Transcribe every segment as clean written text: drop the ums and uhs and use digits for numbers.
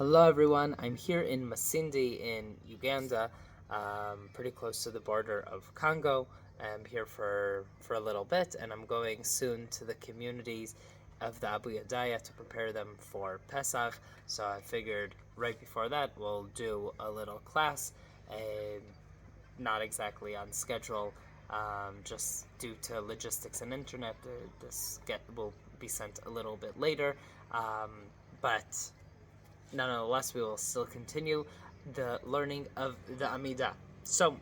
Hello everyone, I'm here in Masindi in Uganda, pretty close to the border of Congo. I'm here for a little bit, and I'm going soon to the communities of the Abu Yadaya to prepare them for Pesach. So I figured right before that we'll do a little class, not exactly on schedule, just due to logistics and internet. This will be sent a little bit later, but nonetheless, we will still continue the learning of the Amida. So,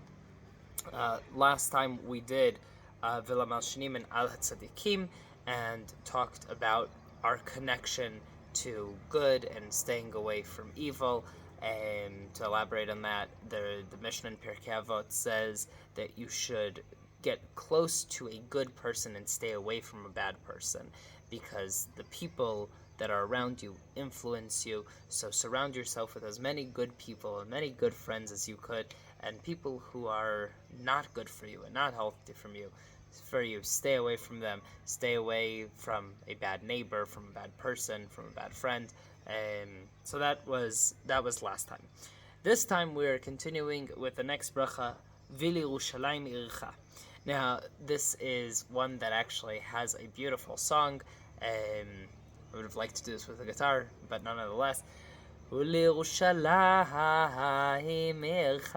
last time we did Vilam al Shanim and Al Tzadikim and talked about our connection to good and staying away from evil. And to elaborate on that, the Mishnah in Pirkei Avot says that you should get close to a good person and stay away from a bad person, because the people that are around you influence you. So surround yourself with as many good people and many good friends as you could, and people who are not good for you and not healthy for you, stay away from them. Stay away from a bad neighbor, from a bad person, from a bad friend. So that was last time. This time we're continuing with the next bracha, Vili Yerushalayim Ircha. Now, this is one that actually has a beautiful song. I would have liked to do this with a guitar, but nonetheless. ולירושלים עירך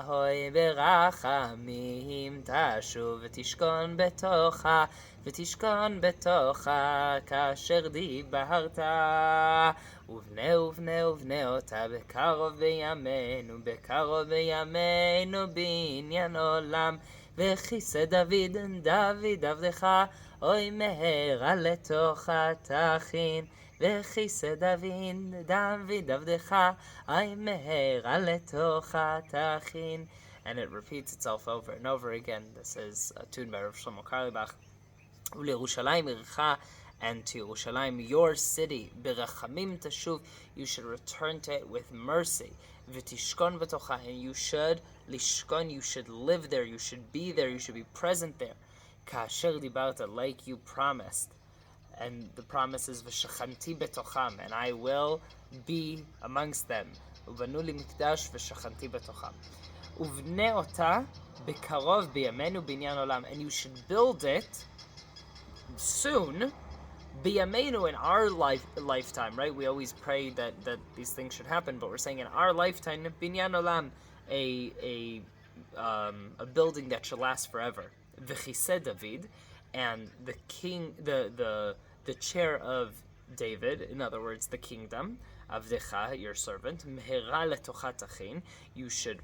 הוי ברחמים תשוב ותשכון בתוכה כאשר דיברת ובנה אותה בקרוב בימינו בניין עולם וכיסא דוד עבדך אוי מהרה לתוכה תכין וכיסא דוד עבדך אוי מהרה לתוכה תכין. And it repeats itself over and over again. This is a tune by Rav Shlomo Carlebach. ולירושלים עירך, and to Yerushalayim, your city, ברחמים תשוב, you should return to it with mercy. ותשכון בתוכה, and you should לשכון, you should live there, you should be there, you should be present there. כאשר דיברת, like you promised. And the promise is v'shachanti betocham, and I will be amongst them. Uvanu li mikdash v'shachanti betocham. Uvne ota bekarov biyamenu binyan olam, and you should build it soon. Biyamenu, in our lifetime, right? We always pray that these things should happen, but we're saying in our lifetime, binyan olam, a building that should last forever. V'chiseh David, and the king, the chair of David, in other words, the kingdom, Avdecha, your servant, Mehera letocha tachin, you should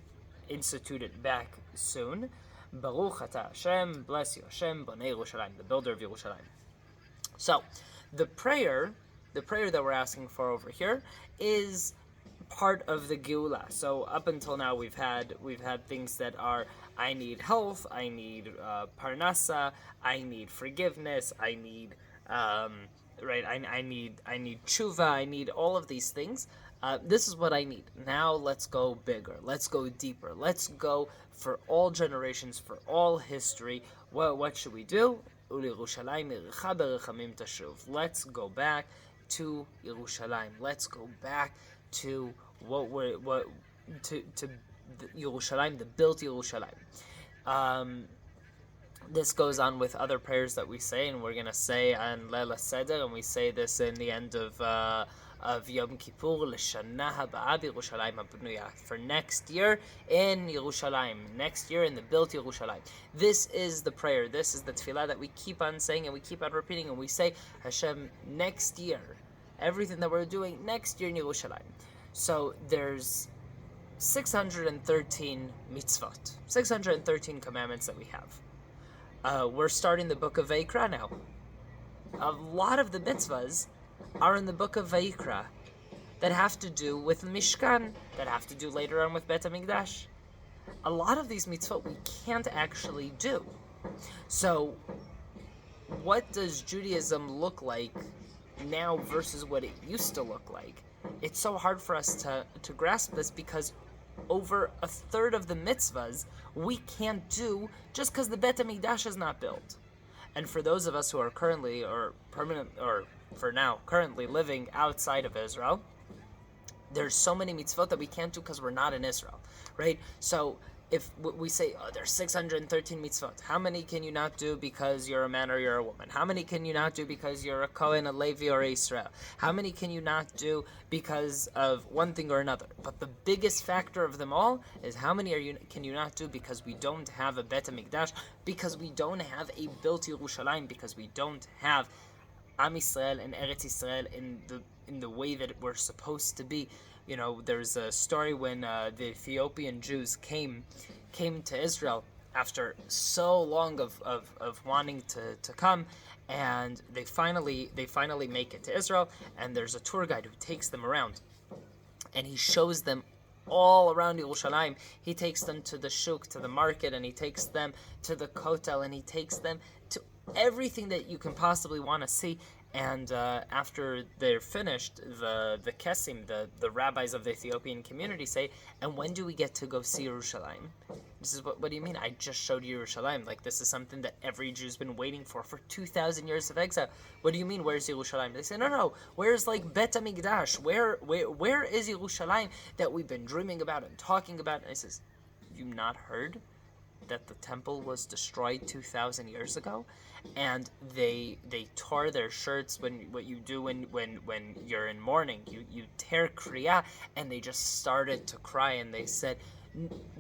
institute it back soon. Baruch ata Hashem, bless you Hashem, Bonei Yerushalayim, the builder of Yerushalayim. So, the prayer that we're asking for over here is part of the Geula. So up until now, we've had things that are, I need health, I need parnasa, I need forgiveness, I need I need tshuva, I need all of these things. This is what I need. Now let's go bigger. Let's go deeper. Let's go for all generations, for all history. What should we do? Let's go back to Yerushalayim. Let's go back to to Yerushalayim, the built Yerushalayim. This goes on with other prayers that we say, and we're going to say on Leila Seder, and we say this in the end of Yom Kippur, L'shana haba b'Yerushalayim habnuya, for next year in Yerushalayim, next year in the built Yerushalayim. This is the prayer, this is the tefillah that we keep on saying and we keep on repeating, and we say, Hashem, next year, everything that we're doing next year in Yerushalayim. So there's 613 mitzvot, 613 commandments that we have. We're starting the book of Vayikra now. A lot of the mitzvahs are in the book of Vayikra that have to do with Mishkan, that have to do later on with Bet HaMikdash. A lot of these mitzvot we can't actually do. So, what does Judaism look like now versus what it used to look like? It's so hard for us to grasp this, because over a third of the mitzvahs we can't do just because the Bet HaMikdash is not built. And for those of us who are currently living outside of Israel, there's so many mitzvot that we can't do because we're not in Israel, right? So if we say, oh, there's 613 mitzvot, how many can you not do because you're a man or you're a woman? How many can you not do because you're a Kohen, a Levi, or a Israel? How many can you not do because of one thing or another? But the biggest factor of them all is how many can you not do because we don't have a Bet HaMikdash, because we don't have a built Yerushalayim, because we don't have Am Yisrael and Eretz Yisrael in the way that we're supposed to be. You know, there's a story when the Ethiopian Jews came to Israel after so long of wanting to come, and they finally make it to Israel, and there's a tour guide who takes them around, and he shows them all around Yerushalayim. He takes them to the shuk, to the market, and he takes them to the kotel, and he takes them to everything that you can possibly want to see. And after they're finished, the kesim, the rabbis of the Ethiopian community say, and when do we get to go see Yerushalayim? This is what do you mean? I just showed you Yerushalayim. Like, this is something that every Jew's been waiting for 2,000 years of exile. What do you mean, where's Yerushalayim? They say, no, where's like Bet HaMikdash? Where is Yerushalayim that we've been dreaming about and talking about? And he says, you've not heard that the temple was destroyed 2,000 years ago? And they tore their shirts. What you do when you're in mourning, you tear kriya, and they just started to cry, and they said,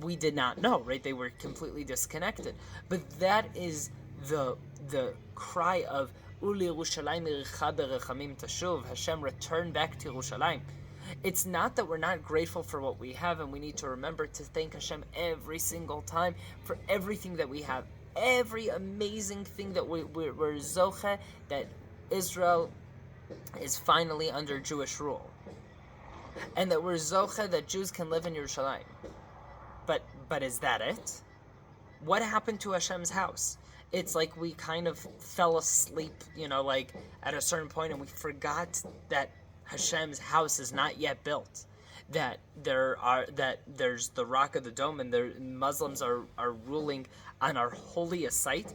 we did not know, right? They were completely disconnected. But that is the cry of Uli Yerushalayim iricha berechamim tashuv, Hashem, return back to Yerushalayim. It's not that we're not grateful for what we have, and we need to remember to thank Hashem every single time for everything that we have, every amazing thing that we're zoche, that Israel is finally under Jewish rule, and that we're zoche that Jews can live in Yerushalayim. But is that it? What happened to Hashem's house? It's like we kind of fell asleep, like at a certain point, and we forgot that Hashem's house is not yet built. That there's the Rock of the Dome, and the Muslims are ruling on our holiest site,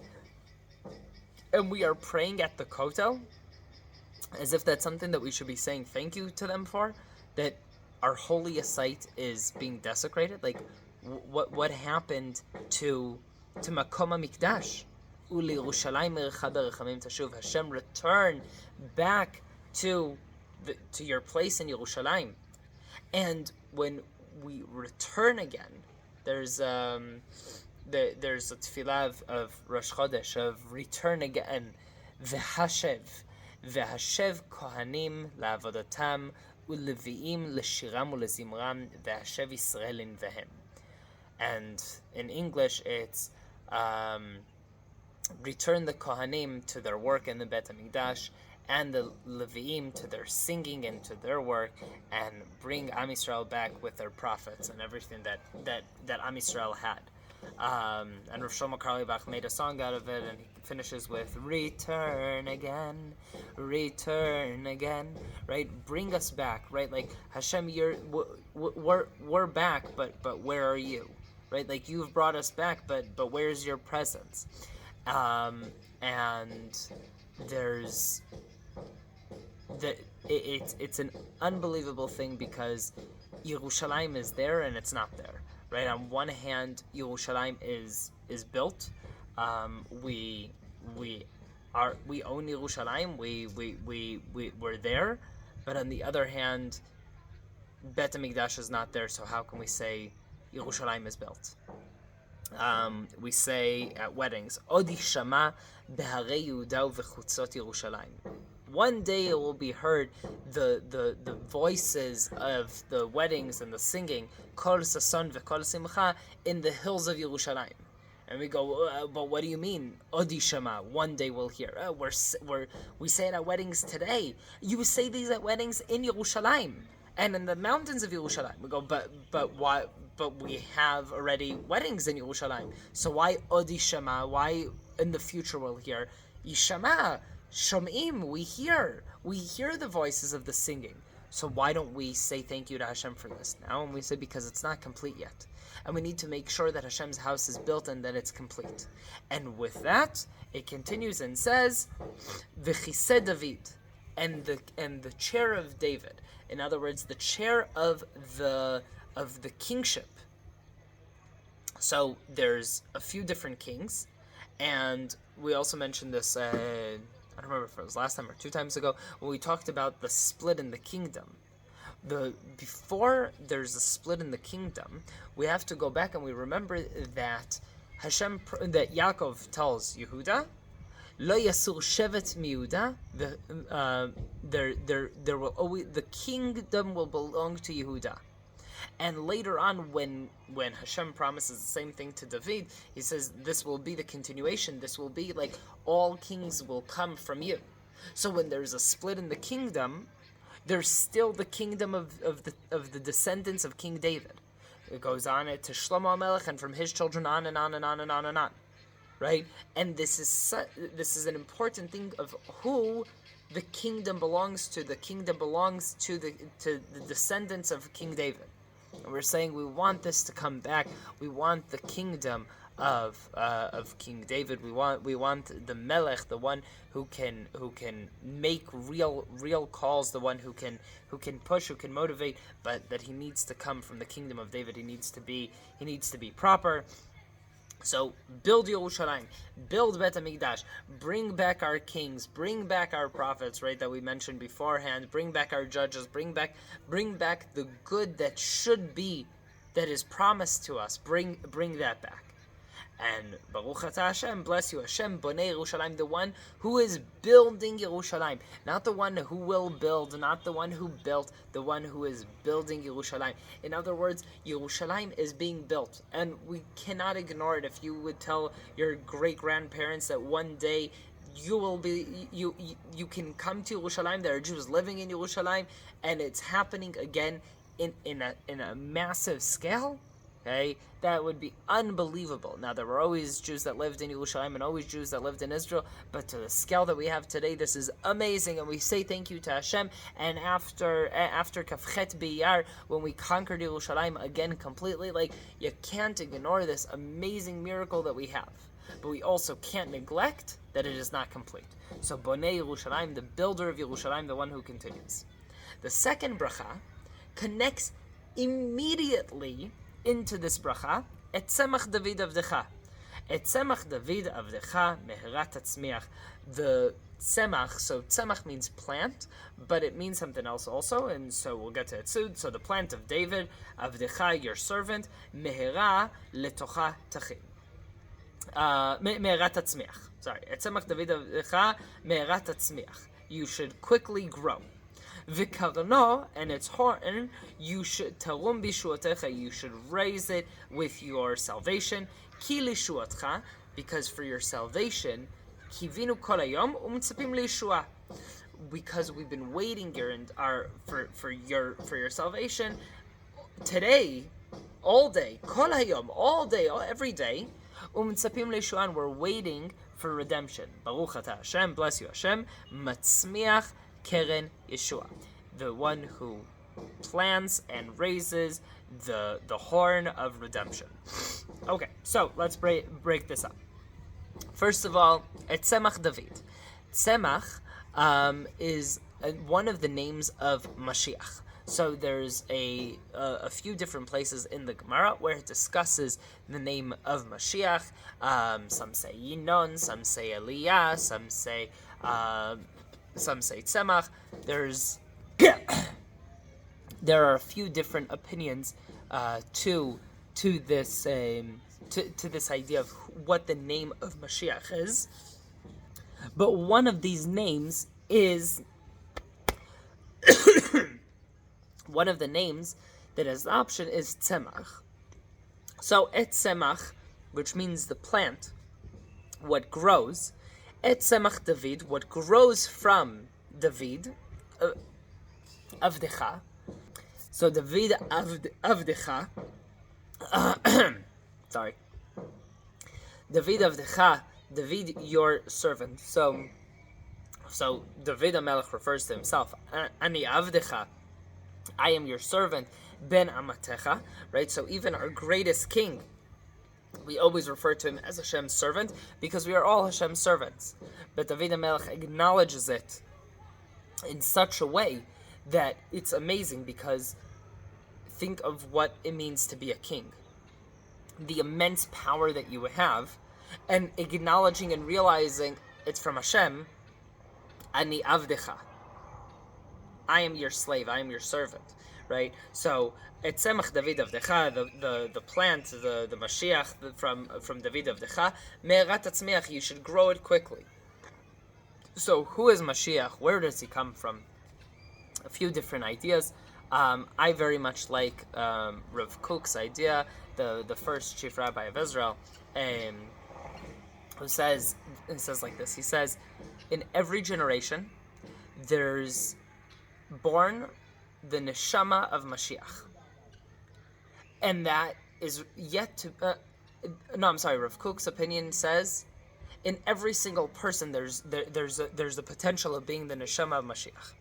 and we are praying at the Kotel as if that's something that we should be saying thank you to them for, that our holiest site is being desecrated. Like, what happened to Makom HaMikdash? Uli Yerushalayim iricha berechamim tashuv. Hashem, return back to your place in Yerushalayim. And when we return again, there's a tefillah of Rosh Chodesh, of return again. V'hashev kohanim la'avodatam u'leviim l'shiram u'lezimram v'hashev Yisraelin vehem. And in English, it's return the kohanim to their work in the Bet HaMikdash, and the Leviim to their singing and to their work, and bring Am Yisrael back with their prophets and everything that Am Yisrael had. And Rav Shlomo Karlebach made a song out of it, and he finishes with return again, right? Bring us back, right? Like, Hashem, we're back, but where are you, right? Like, you've brought us back, but where's your presence? And there's it's an unbelievable thing, because Yerushalayim is there and it's not there, right? On one hand, Yerushalayim is built. We own Yerushalayim. We're there, but on the other hand, Bet HaMikdash is not there. So how can we say Yerushalayim is built? We say at weddings, Odi Shama beharei Yehuda v'chutzot Yerushalayim. One day it will be heard, the voices of the weddings and the singing, Kol Sason v'Kol Simcha, in the hills of Yerushalayim. And we go, but what do you mean? Odi Shama, one day we'll hear. We say it at weddings today. You say these at weddings in Yerushalayim and in the mountains of Yerushalayim. We go, but why? But we have already weddings in Yerushalayim. So why Odi Shama? Why in the future we'll hear Yishama? Shom'im, we hear the voices of the singing. So why don't we say thank you to Hashem for this now? And we say because it's not complete yet, and we need to make sure that Hashem's house is built and that it's complete. And with that, it continues and says, "V'chiseh David," and the chair of David. In other words, the chair of the kingship. So there's a few different kings, and we also mentioned this, I don't remember if it was last time or 2 times ago, when we talked about the split in the kingdom. Before there's a split in the kingdom, we have to go back and we remember that that Yaakov tells Yehuda, Lo yasur shevet miYehuda, there will always, the kingdom will belong to Yehuda. And later on, when Hashem promises the same thing to David, he says, this will be the continuation. This will be like all kings will come from you. So when there's a split in the kingdom, there's still the kingdom of the descendants of King David. It goes on to Shlomo HaMelech, and from his children on and on and on and on and on. Right? And this is an important thing of who the kingdom belongs to. The kingdom belongs to the descendants of King David. And we're saying we want this to come back. We want the kingdom of King David. We want the Melech, the one who can make real calls, the one who can push, who can motivate, but that he needs to come from the kingdom of David. He needs to be proper. So build Yerushalayim, build Bet HaMikdash, bring back our kings, bring back our prophets, right, that we mentioned beforehand, bring back our judges, bring back the good that should be, that is promised to us, bring that back. And Baruch Atah Hashem, bless you, Hashem Bonei Yerushalayim, the one who is building Yerushalayim, not the one who will build, not the one who built, the one who is building Yerushalayim. In other words, Yerushalayim is being built, and we cannot ignore it. If you would tell your great-grandparents that one day you can come to Yerushalayim, there are Jews living in Yerushalayim, and it's happening again in a massive scale, okay, that would be unbelievable. Now, there were always Jews that lived in Yerushalayim and always Jews that lived in Israel, but to the scale that we have today, this is amazing, and we say thank you to Hashem. And after Kafchet B'Iyar, when we conquered Yerushalayim again completely, like, you can't ignore this amazing miracle that we have. But we also can't neglect that it is not complete. So, Bonei Yerushalayim, the builder of Yerushalayim, the one who continues. The second bracha connects immediately into this bracha, Et Tzemach David Avdecha. Et Tzemach David Avdecha Meherat Tatzmiach. The Tzemach, so Tzemach means plant, but it means something else also, and so we'll get to it soon. So the plant of David, Avdecha, your servant, Mehera Letocha Tachim. Meherat Tatzmiach. Sorry. Et Tzemach David Avdecha Meherat Tatzmiach. You should quickly grow. V'karno, and its horn, you should tarum bishuatecha, you should raise it with your salvation. Ki lishuatcha, because for your salvation, kivinu kol hayom u'mitzapim liyeshua, because we've been waiting here and for your salvation today, all day, kol hayom, all day, every day, u'mitzapim liyeshua, and we're waiting for redemption. Baruch Atah Hashem, bless you Hashem, matzmiach Keren Yeshua, the one who plants and raises the horn of redemption. Okay, so let's break this up. First of all, Et Tzemach David. Tzemach is one of the names of Mashiach. So there's a few different places in the Gemara where it discusses the name of Mashiach. Some say Yinon, some say Eliyah, some say Tzemach. There are a few different opinions to this idea of what the name of Mashiach is. But one of these names is one of the names that has the option is Tzemach. So Et Tzemach, which means the plant, what grows. Et Tzemach David, what grows from David, Avdecha. So David Avdecha, sorry. David Avdecha, David your servant. So David HaMelech refers to himself. Ani Avdecha, I am your servant. Ben Amatecha, right? So even our greatest king, we always refer to him as Hashem's servant because we are all Hashem's servants. But David HaMelech acknowledges it in such a way that it's amazing because think of what it means to be a king. The immense power that you have, and acknowledging and realizing it's from Hashem. Ani avdecha. I am your slave, I am your servant, right? So, etzemach David avdecha, the plant, the Mashiach from David avdecha, me'erat atzmiach, you should grow it quickly. So, who is Mashiach? Where does he come from? A few different ideas. I very much like Rav Kook's idea, the first chief rabbi of Israel, who says like this. He says, in every generation, there's born the neshama of Mashiach, and that is yet to. Rav Kook's opinion says, in every single person, there's the potential of being the neshama of Mashiach.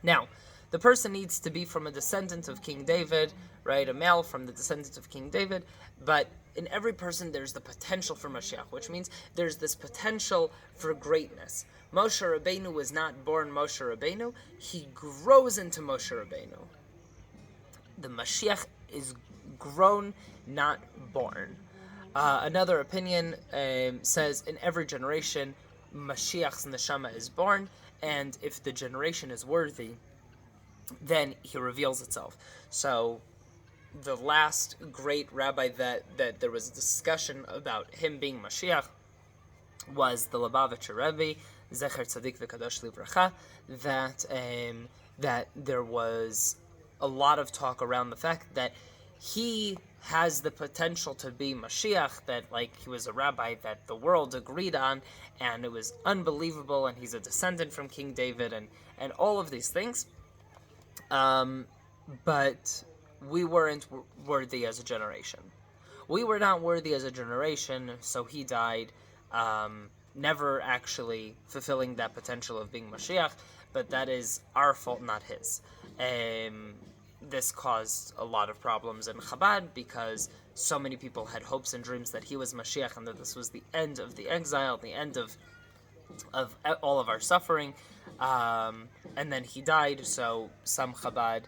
Now, the person needs to be from a descendant of King David, right? A male from the descendant of King David, but in every person there's the potential for Mashiach, which means there's this potential for greatness. Moshe Rabbeinu was not born Moshe Rabbeinu, he grows into Moshe Rabbeinu. The Mashiach is grown, not born. Another opinion says in every generation, Mashiach's neshama is born, and if the generation is worthy, then he reveals itself. So the last great rabbi that there was a discussion about him being Mashiach was the Lubavitcher Rebbe, Zecher Tzadik V'Kadosh Livracha, that there was a lot of talk around the fact that he has the potential to be Mashiach, that like he was a rabbi that the world agreed on, and it was unbelievable, and he's a descendant from King David, and all of these things. But we weren't worthy as a generation. We were not worthy as a generation, so he died, never actually fulfilling that potential of being Mashiach, but that is our fault, not his. This caused a lot of problems in Chabad because so many people had hopes and dreams that he was Mashiach and that this was the end of the exile, the end of all of our suffering. And then he died, so some Chabad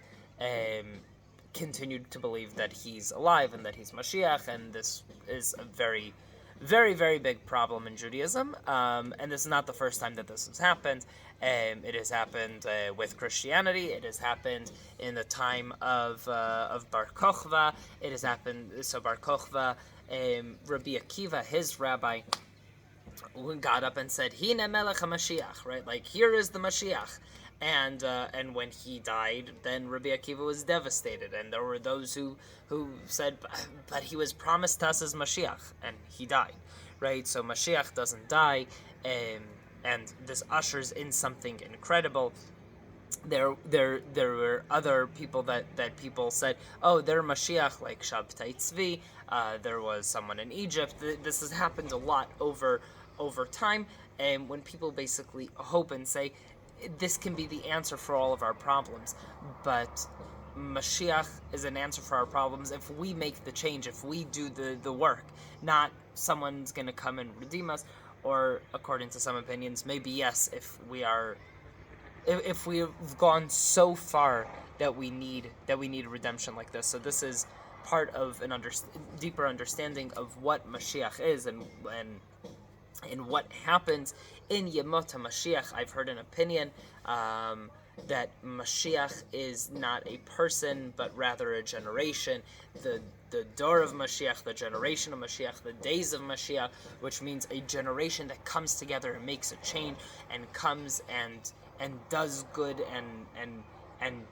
continued to believe that he's alive and that he's Mashiach, and this is a very, very, very big problem in Judaism. And this is not the first time that this has happened. It has happened with Christianity. It has happened in the time of Bar Kochva. It has happened. So Bar Kochva, Rabbi Akiva, his rabbi, got up and said, "Hine Melech HaMashiach," right? Like, here is the Mashiach. And when he died, then Rabbi Akiva was devastated, and there were those who said, "But he was promised us as Mashiach, and he died," right? So Mashiach doesn't die, and this ushers in something incredible. There were other people that people said, "Oh, they're Mashiach," like Shabtai Tzvi. There was someone in Egypt. This has happened a lot over time, and when people basically hope and say, this can be the answer for all of our problems, but Mashiach is an answer for our problems if we make the change, if we do the work. Not someone's going to come and redeem us, or according to some opinions, maybe yes, if we've gone so far that we need redemption like this. So this is part of an deeper understanding of what Mashiach is and what happens in Yemot HaMashiach. I've heard an opinion that Mashiach is not a person, but rather a generation. The door of Mashiach, the generation of Mashiach, the days of Mashiach, which means a generation that comes together and makes a change and comes and does good and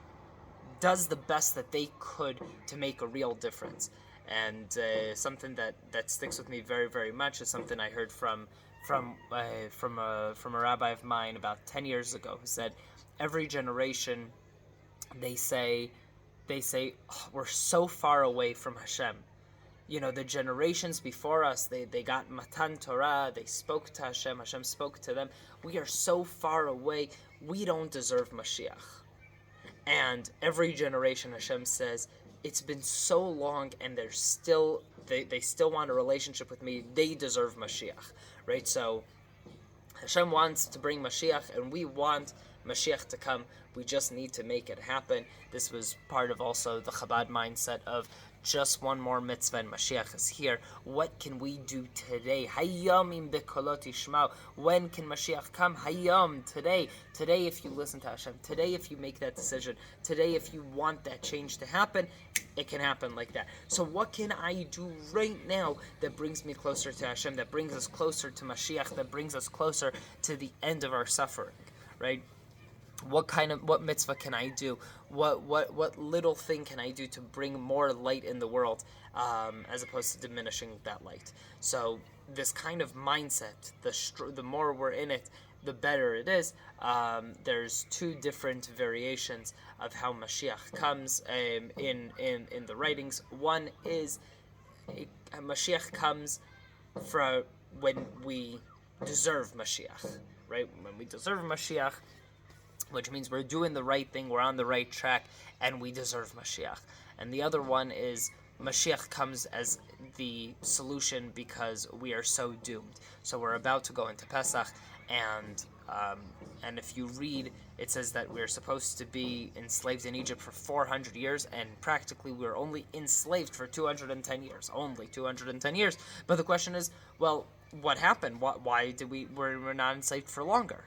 does the best that they could to make a real difference. And something that sticks with me very, very much is something I heard from a rabbi of mine about 10 years ago, who said, every generation, they say, oh, we're so far away from Hashem. You know, the generations before us, they got Matan Torah, they spoke to Hashem, Hashem spoke to them. We are so far away, we don't deserve Mashiach. And every generation, Hashem says, it's been so long, and they still want a relationship with me. They deserve Mashiach, right? So Hashem wants to bring Mashiach, and we want Mashiach to come. We just need to make it happen. This was part of also the Chabad mindset of just one more mitzvah and Mashiach is here. What can we do today? Hayom im bekolot yishmau. When can Mashiach come? Hayom, today. Today if you listen to Hashem. Today if you make that decision. Today if you want that change to happen, it can happen like that. So what can I do right now that brings me closer to Hashem, that brings us closer to Mashiach, that brings us closer to the end of our suffering, right? What mitzvah can I do? What little thing can I do to bring more light in the world, as opposed to diminishing that light? So this kind of mindset, the more we're in it, the better it is. There's two different variations of how Mashiach comes in the writings. One is Mashiach comes for when we deserve Mashiach, right? When we deserve Mashiach, which means we're doing the right thing, we're on the right track, and we deserve Mashiach. And the other one is Mashiach comes as the solution because we are so doomed. So we're about to go into Pesach, and if you read, it says that we're supposed to be enslaved in Egypt for 400 years, and practically we're only enslaved for 210 years. Only 210 years. But the question is, well, what happened? Why did we're not enslaved for longer?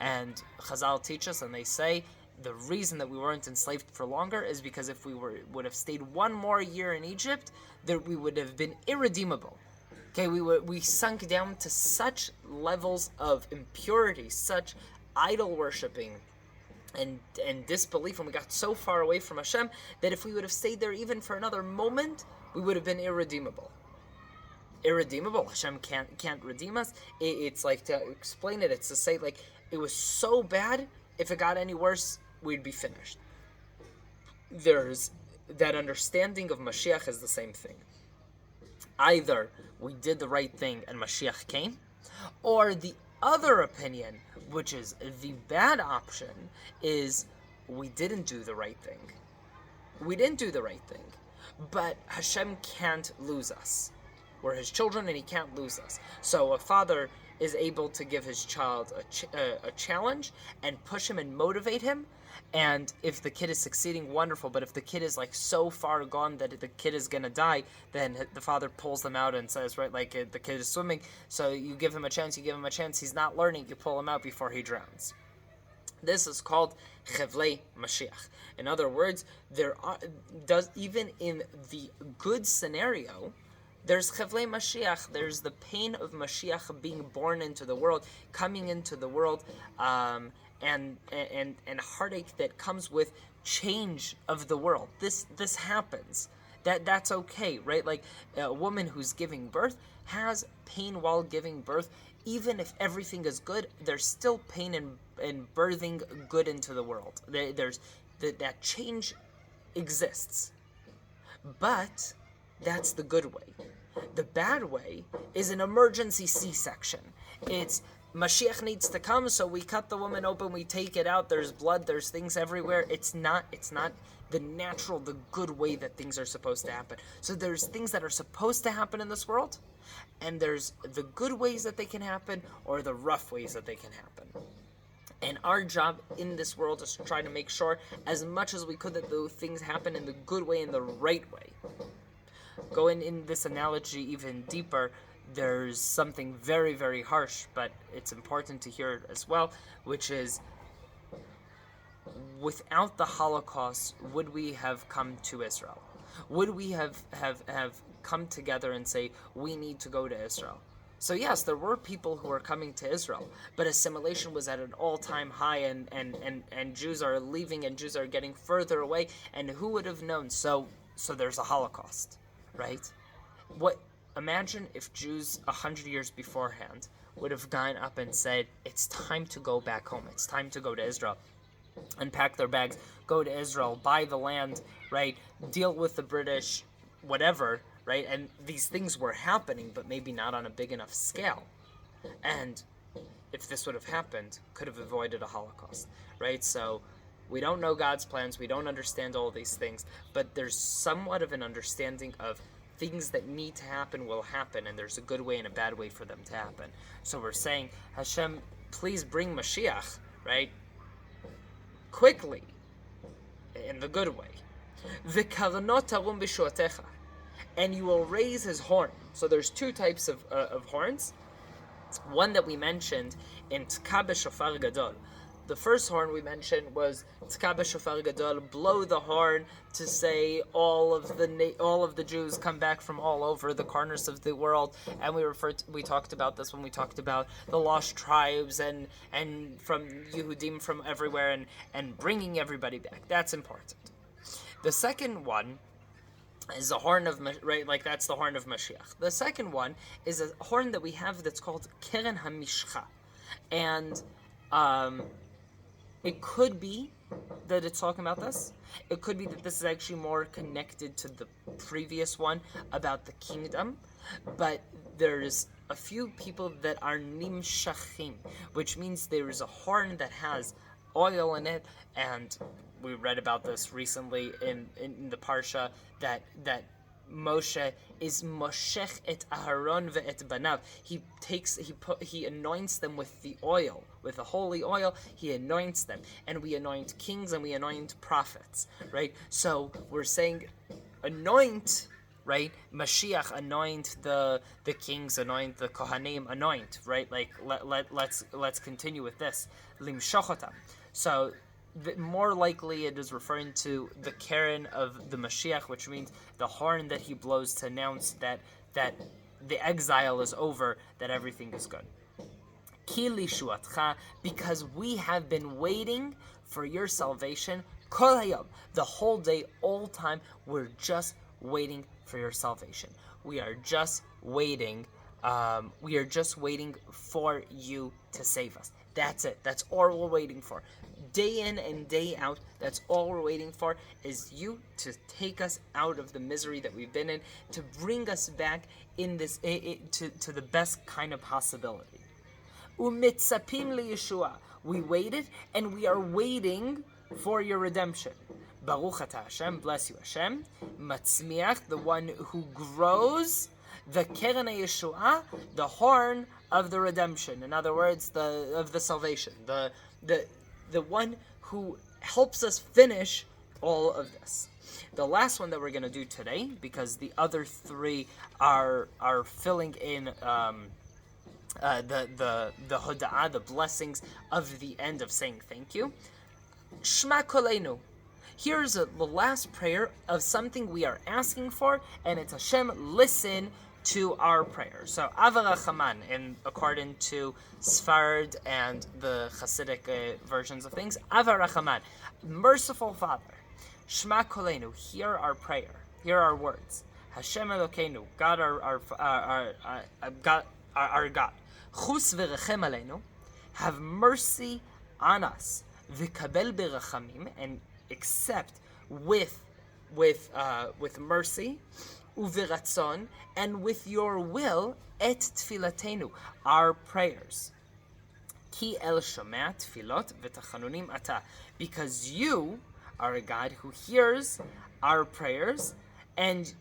And Chazal teach us, and they say the reason that we weren't enslaved for longer is because if we would have stayed one more year in Egypt, that we would have been irredeemable. Okay, we sunk down to such levels of impurity, such idol worshipping and disbelief, and we got so far away from Hashem that if we would have stayed there even for another moment, we would have been irredeemable. Irredeemable. Hashem can't redeem us. It's like, to explain it, it's to say, like, it was so bad, if it got any worse, we'd be finished. There's that understanding of Mashiach is the same thing. Either we did the right thing and Mashiach came, or the other opinion, which is the bad option, is we didn't do the right thing. We didn't do the right thing, but Hashem can't lose us. We're His children and He can't lose us. So a father is able to give his child a challenge and push him and motivate him, and if the kid is succeeding, wonderful, but if the kid is like so far gone that the kid is going to die, then the father pulls them out and says, right, like the kid is swimming, so you give him a chance, he's not learning, you pull him out before he drowns. This is called Chevlei Mashiach. In other words, even in the good scenario, there's Chevlei Mashiach, there's the pain of Mashiach being born into the world, coming into the world, and heartache that comes with change of the world. This happens. That's okay, right? Like a woman who's giving birth has pain while giving birth. Even if everything is good, there's still pain in birthing good into the world. There's that change exists. But that's the good way. The bad way is an emergency C-section. It's Mashiach needs to come, so we cut the woman open, we take it out, there's blood, there's things everywhere. It's not the natural, the good way that things are supposed to happen. So there's things that are supposed to happen in this world, and there's the good ways that they can happen, or the rough ways that they can happen. And our job in this world is to try to make sure, as much as we could, that those things happen in the good way, in the right way. Going in this analogy even deeper, there's something very, very harsh, but it's important to hear it as well, which is, without the Holocaust, would we have come to Israel? Would we have come together and say, we need to go to Israel? So yes, there were people who were coming to Israel, but assimilation was at an all-time high, and Jews are leaving, and Jews are getting further away, and who would have known? So there's a Holocaust, right? Imagine if Jews 100 years beforehand would have gone up and said, it's time to go back home, it's time to go to Israel, and pack their bags, go to Israel, buy the land, right, deal with the British, whatever, right? And these things were happening, but maybe not on a big enough scale. And if this would have happened, could have avoided a Holocaust, right? So we don't know God's plans, we don't understand all these things, but there's somewhat of an understanding of things that need to happen will happen, and there's a good way and a bad way for them to happen. So we're saying, Hashem, please bring Mashiach, right? quickly, in the good way. V'karno tarum b'shuatecha, and you will raise his horn. So there's two types of horns. One that we mentioned in Tka b'shofar gadol. The first horn we mentioned was Tka b'shofar gadol, blow the horn to say all of the Jews come back from all over the corners of the world. And we talked about this when we talked about the lost tribes and from Yehudim from everywhere and bringing everybody back. That's important. The second one is the horn of, right, like that's the horn of Mashiach. The second one is a horn that we have that's called Keren HaMishcha. And it could be that it's talking about this. It could be that this is actually more connected to the previous one about the kingdom. But there's a few people that are nimshachim, which means there is a horn that has oil in it, and we read about this recently in the Parsha that Moshe is moshech et Aharon ve'et banav. He anoints them with the oil, with the holy oil. He anoints them, and we anoint kings and we anoint prophets, right? So we're saying anoint, right? Mashiach anoint the kings, anoint the kohanim, anoint, right? Like let's continue with this limshochotam. So more likely it is referring to the Keren of the Mashiach, which means the horn that he blows to announce that the exile is over, that everything is good. Ki lishuatcha, because we have been waiting for your salvation, kol hayom, the whole day, all time, we're just waiting for your salvation. We are just waiting for you to save us. That's it. That's all we're waiting for. Day in and day out, that's all we're waiting for, is you to take us out of the misery that we've been in, to bring us back in this to the best kind of possibility. Umitzapim liyeshua. We waited and we are waiting for your redemption. Baruch atah Hashem, bless you Hashem. Matzmiach, the one who grows, the Keren Yeshua, the horn of the redemption. In other words, of the salvation. The one who helps us finish all of this. The last one that we're going to do today, because the other three are filling in the hoda'ah, the blessings of the end of saying thank you. Shma kolenu. Here's the last prayer of something we are asking for, and it's Hashem, listen to our prayer. So Avarachaman, according to Sfarad and the Hasidic versions of things, Avarachaman, merciful Father, Shma kolenu, hear our prayer, hear our words. Hashem Elokeinu, God our God. Chus v'rechem aleinu, have mercy on us. V'kabel berachamim, and accept with mercy. Uviratzon, and with your will, et tfilatenu, our prayers. Ki el shomea tfilot v'tachanunim ata, because you are a God who hears our prayers and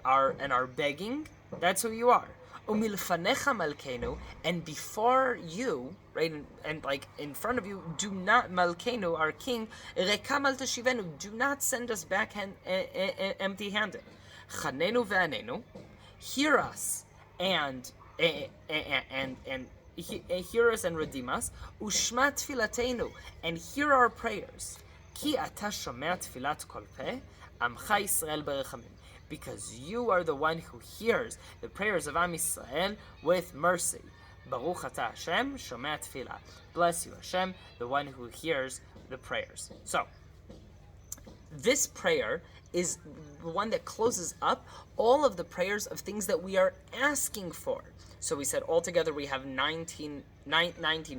our begging. That's who you are. Umilfanecha malkenu, and before you, right, and like in front of you, do not malkenu, our king, rekam al tashivenu, do not send us back empty-handed. Chanenu ve'anenu, hear us and hear us and redeem us. Ushma tfilatenu, and hear our prayers. Ki ata shomea tfilat kol peh, amcha Yisrael berechamim, because you are the one who hears the prayers of Am Yisrael with mercy. Baruch atah Hashem, shomea tfilah. Bless you Hashem, the one who hears the prayers. So, this prayer is the one that closes up all of the prayers of things that we are asking for. So we said altogether we have 19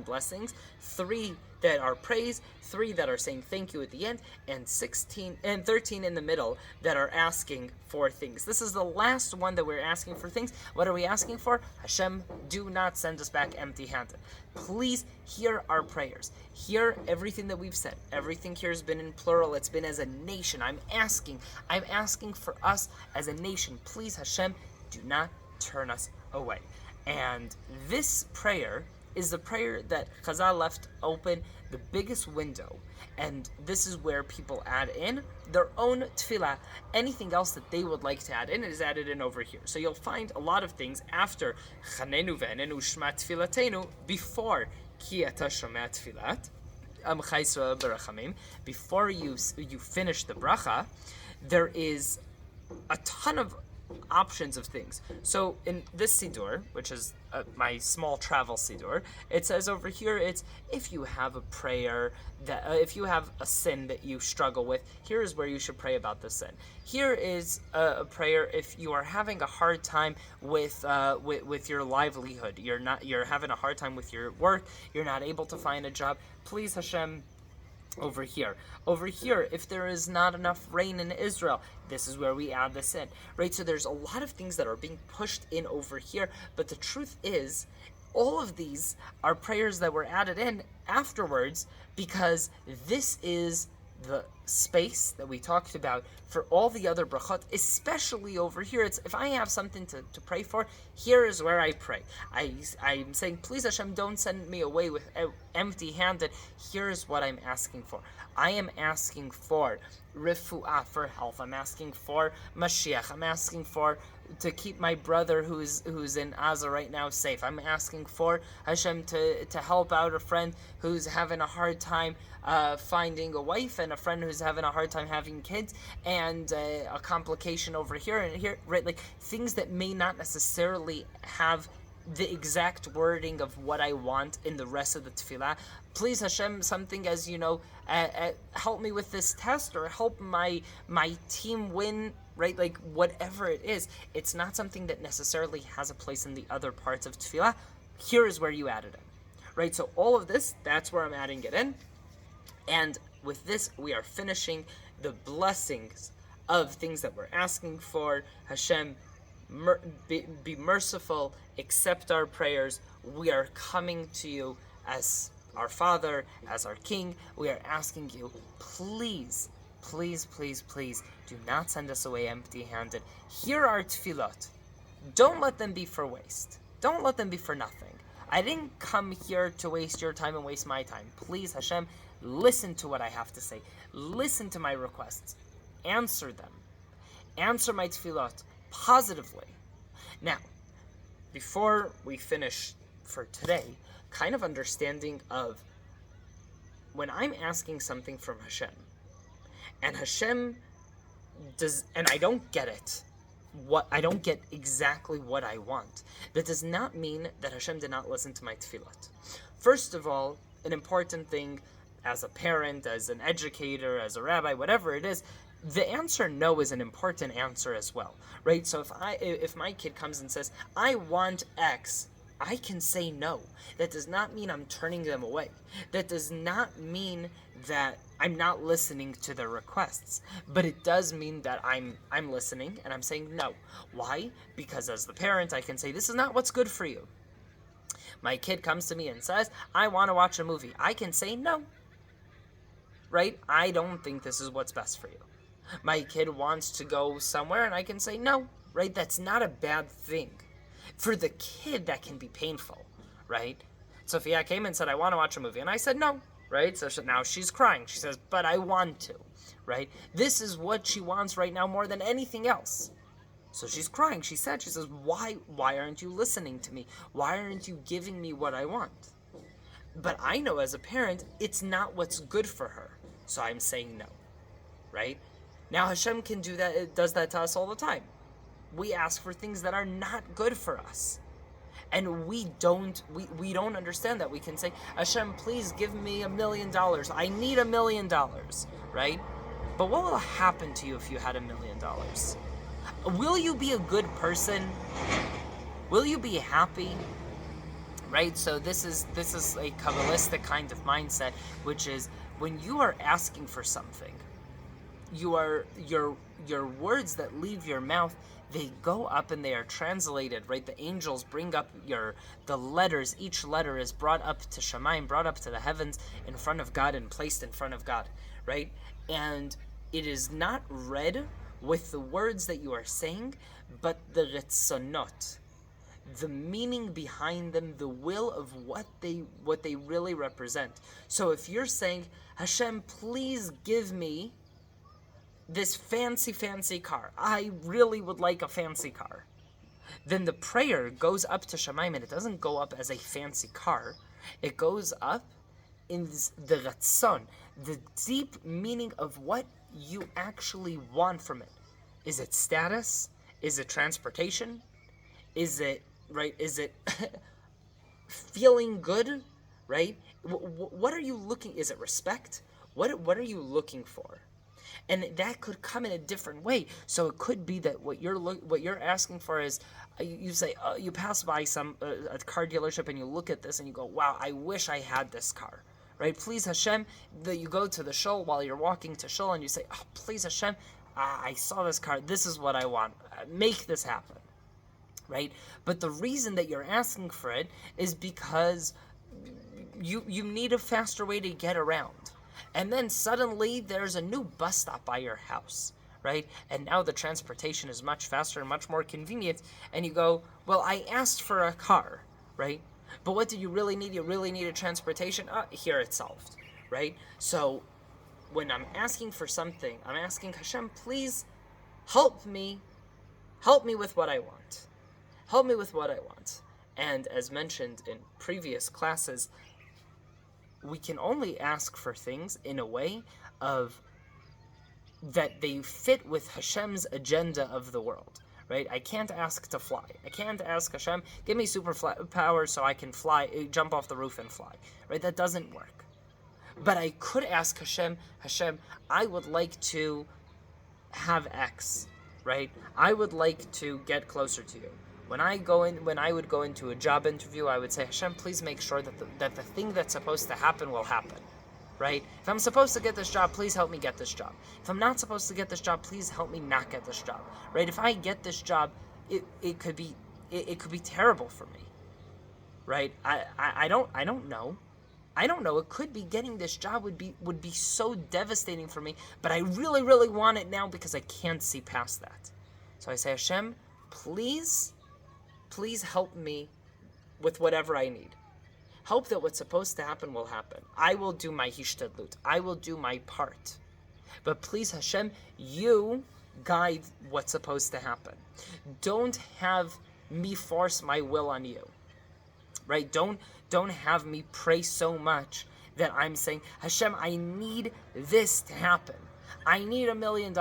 blessings, 3 that are praise, 3 that are saying thank you at the end, and 13 in the middle that are asking for things. This is the last one that we're asking for things. What are we asking for? Hashem, do not send us back empty-handed. Please hear our prayers. Hear everything that we've said. Everything here has been in plural. It's been as a nation. I'm asking for us as a nation. Please, Hashem, do not turn us away. And this prayer is the prayer that Chazal left open, the biggest window, and this is where people add in their own tefillah. Anything else that they would like to add in is added in over here. So you'll find a lot of things after Chanenu ve'enenu shma tfilatenu, before Ki ata shomea tfilat, Amcha Yisrael berachamim, before you finish the bracha, there is a ton of options of things. So in this siddur, which is my small travel siddur, it says over here, it's if you have a prayer that if you have a sin that you struggle with, here is where you should pray about the sin. Here is a prayer if you are having a hard time with your livelihood. You're having a hard time with your work. You're not able to find a job. Please Hashem. Over here, if there is not enough rain in Israel, this is where we add this in, right? So there's a lot of things that are being pushed in over here, but the truth is, all of these are prayers that were added in afterwards, because this is the space that we talked about for all the other brachot, especially over here. It's if I have something to pray for, here is where I pray. I'm saying, please Hashem, don't send me away with empty-handed. Here is what I'm asking for. I am asking for refuah, for health. I'm asking for Mashiach. I'm asking for to keep my brother who's in Gaza right now safe. I'm asking for Hashem to help out a friend who's having a hard time finding a wife, and a friend who's having a hard time having kids, and a complication over here and here, right? Like things that may not necessarily have the exact wording of what I want in the rest of the tefillah. Please Hashem, something as help me with this test, or help my team win, right? Like whatever it is, it's not something that necessarily has a place in the other parts of tefillah. Here is where you add it in, right? So all of this, that's where I'm adding it in. And with this, we are finishing the blessings of things that we're asking for. Hashem, be merciful, accept our prayers. We are coming to you as our Father, as our King. We are asking you, please, please, please, please, do not send us away empty-handed. Hear our tefillot. Don't let them be for waste. Don't let them be for nothing. I didn't come here to waste your time and waste my time. Please, Hashem, listen to what I have to say. Listen to my requests. Answer them. Answer my tefillot positively. Now, before we finish for today, kind of understanding of when I'm asking something from Hashem, and Hashem does, and I don't get it, I don't get exactly what I want, that does not mean that Hashem did not listen to my tefillot. First of all, an important thing as a parent, as an educator, as a rabbi, whatever it is, the answer no is an important answer as well, right? So if my kid comes and says, I want X, I can say no. That does not mean I'm turning them away. That does not mean that I'm not listening to their requests. But it does mean that I'm listening and I'm saying no. Why? Because as the parent, I can say, this is not what's good for you. My kid comes to me and says, I want to watch a movie. I can say no. Right? I don't think this is what's best for you. My kid wants to go somewhere and I can say no. Right? That's not a bad thing. For the kid, that can be painful, right? Sophia came and said, I want to watch a movie. And I said, no, right? So now she's crying. She says, but I want to, right? This is what she wants right now more than anything else. So she's crying. She says, why aren't you listening to me? Why aren't you giving me what I want? But I know as a parent, it's not what's good for her. So I'm saying no, right? Now Hashem can do that. It does that to us all the time. We ask for things that are not good for us. And we don't understand that. We can say, Hashem, please give me $1 million. I need $1 million, right? But what will happen to you if you had $1 million? Will you be a good person? Will you be happy? Right? So this is a Kabbalistic kind of mindset, which is when you are asking for something, your words that leave your mouth, they go up and they are translated, right? The angels bring up the letters. Each letter is brought up to Shamayim, brought up to the heavens in front of God and placed in front of God, right? And it is not read with the words that you are saying, but the ritzonot. the meaning behind them, the will of what they really represent. So if you're saying, Hashem, please give me this fancy car. I really would like a fancy car. Then the prayer goes up to Shamayim, and it doesn't go up as a fancy car. It goes up in the ratzon, the deep meaning of what you actually want from it. Is it status? Is it transportation? Is it, right, is it feeling good, right? What are you looking, is it respect? What are you looking for? And that could come in a different way. So it could be that what you're asking for is, you say, you pass by a car dealership and you look at this and you go, wow, I wish I had this car, right? Please Hashem, you go to the shul while you're walking to shul and you say, oh, please Hashem, I saw this car, this is what I want, make this happen, right? But the reason that you're asking for it is because you need a faster way to get around. And then suddenly there's a new bus stop by your house, right? And now the transportation is much faster and much more convenient. And you go, well, I asked for a car, right? But what do you really need? You really need a transportation? Here it's solved, right? So when I'm asking for something, I'm asking Hashem, please help me with what I want. Help me with what I want. And as mentioned in previous classes, we can only ask for things in a way of that they fit with Hashem's agenda of the world, right? I can't ask to fly. I can't ask Hashem, give me superpowers so I can fly, jump off the roof and fly, right? That doesn't work. But I could ask Hashem, I would like to have X, right? I would like to get closer to you. When I would go into a job interview, I would say, Hashem, please make sure that the thing that's supposed to happen will happen, right? If I'm supposed to get this job, please help me get this job. If I'm not supposed to get this job, please help me not get this job, right? If I get this job, it could be terrible for me, right? I don't know. I don't know. It could be getting this job would be so devastating for me, but I really, really want it now because I can't see past that. So I say, Hashem, please help me with whatever I need. Help that what's supposed to happen will happen. I will do my hishtadlut. I will do my part. But please, Hashem, you guide what's supposed to happen. Don't have me force my will on you. Right? Don't have me pray so much that I'm saying, Hashem, I need this to happen. I need $1 million.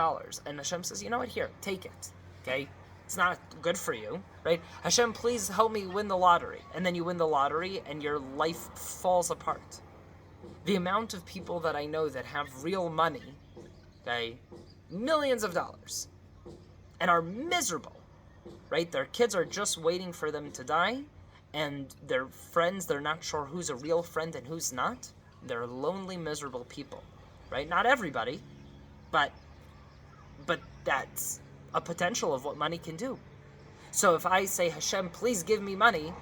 And Hashem says, you know what? Here, take it. Okay? It's not good for you, right? Hashem, please help me win the lottery. And then you win the lottery and your life falls apart. The amount of people that I know that have real money, okay, millions of dollars, and are miserable, right? Their kids are just waiting for them to die, and their friends, they're not sure who's a real friend and who's not. They're lonely, miserable people, right? Not everybody, but that's a potential of what money can do. So if I say, Hashem, please give me money,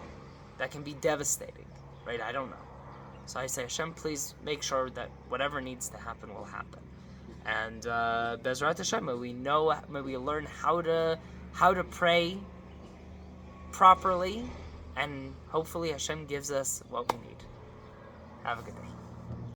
that can be devastating, right? I don't know. So I say, Hashem, please make sure that whatever needs to happen will happen. And Bezrat Hashem, may we learn how to pray properly, and hopefully Hashem gives us what we need. Have a good day.